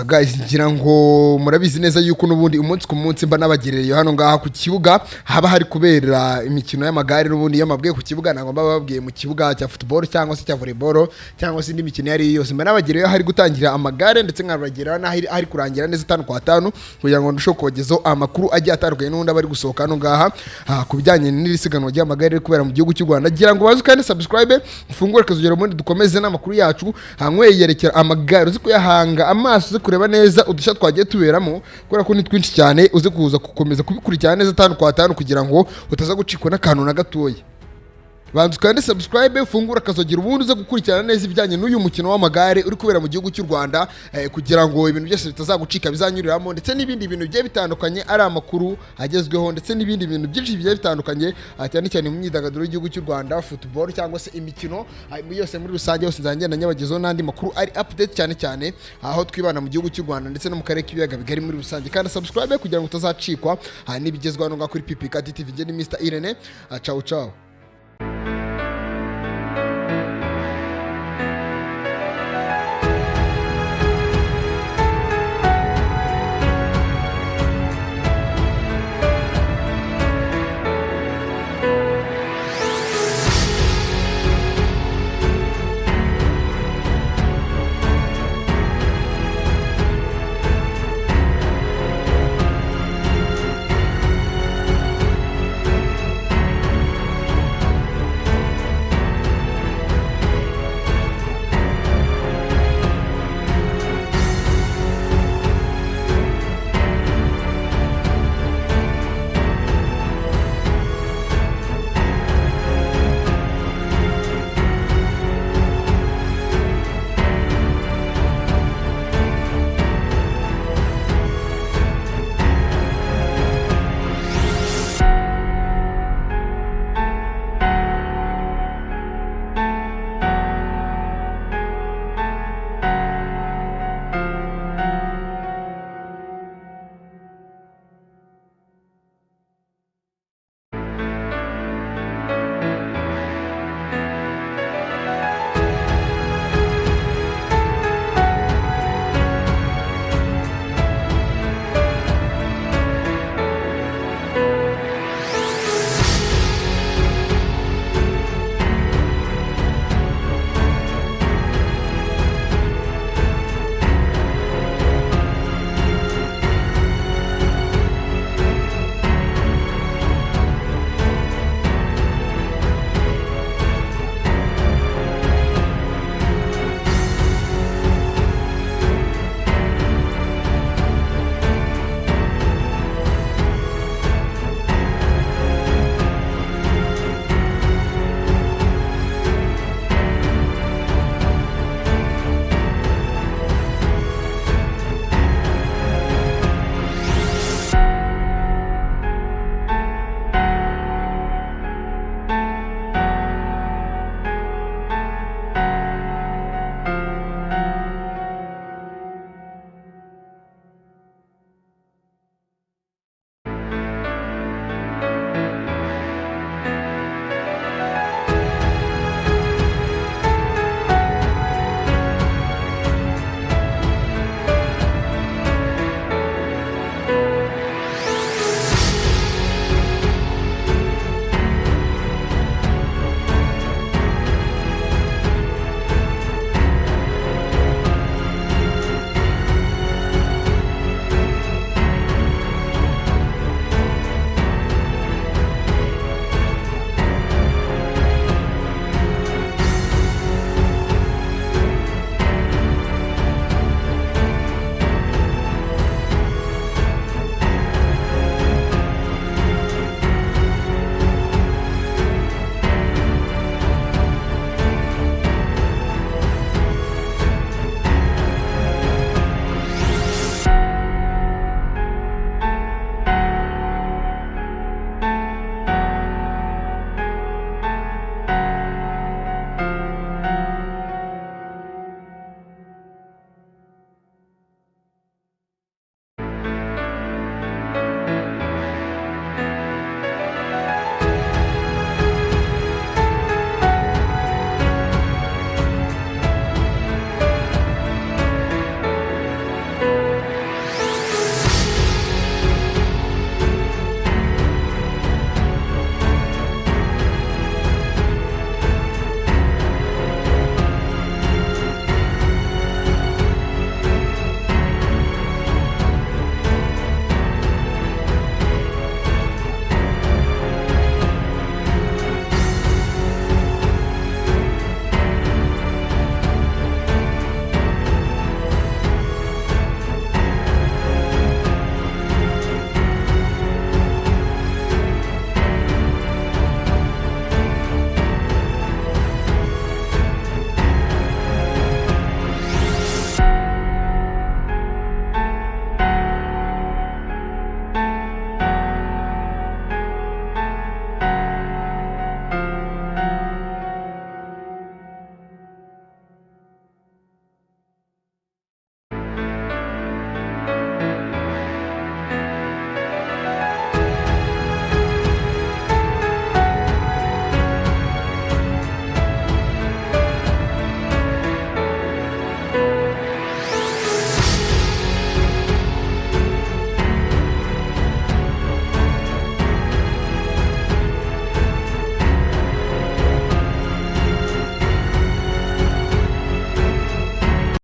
Guys, ngira ngo murabizi neza yuko n'ubundi umunsi ku munsi mba nabagereye hano ngaha ku kibuga haba hari kubera imikino y'amagare n'ubundi yamabwiye ku kibuga nagomba babwiye mu kibuga cya football cyangwa se cya volleyball cyangwa se indi mikino yari yose mba nabagereye hari gutangira amagare ndetse nkabagera hari kurangira neza 5 kwa 5 kugira ngo ndusho kubagezaho amakuru agiye atandukanye n'undi abari gusohoka hano ngaha ku bijyanye n'irisiganwa ry'amagare kubera mu gihugu cy'u Rwanda. Ngira ngo baze kandi subscribe ufungure kazugera muri dukomeze n'amakuru yacu hamwe yerekera amagare uzi kuyahanga amaso uzi kureba neza udusha twagiye tuberamo kubera ko ni twinshi cyane uzi kuza gukomeza kubikurikirana neza 5 kwa 5 kugira ngo utaza gucikwa n'akantu na gatoya. Banzu kandi subscribe ufungura kazogera ubundi uze gukurikirana neza ibijyanye n'uyu mukino w'amagare uri kubera mu gihugu cy'u Rwanda kugira ngo ibintu byose bitazagucika bizanyuriramo ndetse n'ibindi bintu bigiye bitandukanye ari amakuru agezweho ndetse n'ibindi bintu byinshi bigiye bitandukanye cyane cyane mu myidagaduro y'igihugu cy'u Rwanda football cyangwa se imikino yose muri rusange yose nzangenda nyabagezo n'andi makuru ari update cyane cyane aho twibana mu gihugu cy'u Rwanda ndetse no mu karere k'ibiyaga bigari muri rusange. Kandi subscribe kugira ngo utazacikwa n'ibigezweho no kuri PPK TV nge ni Mr Irene. Ciao ciao.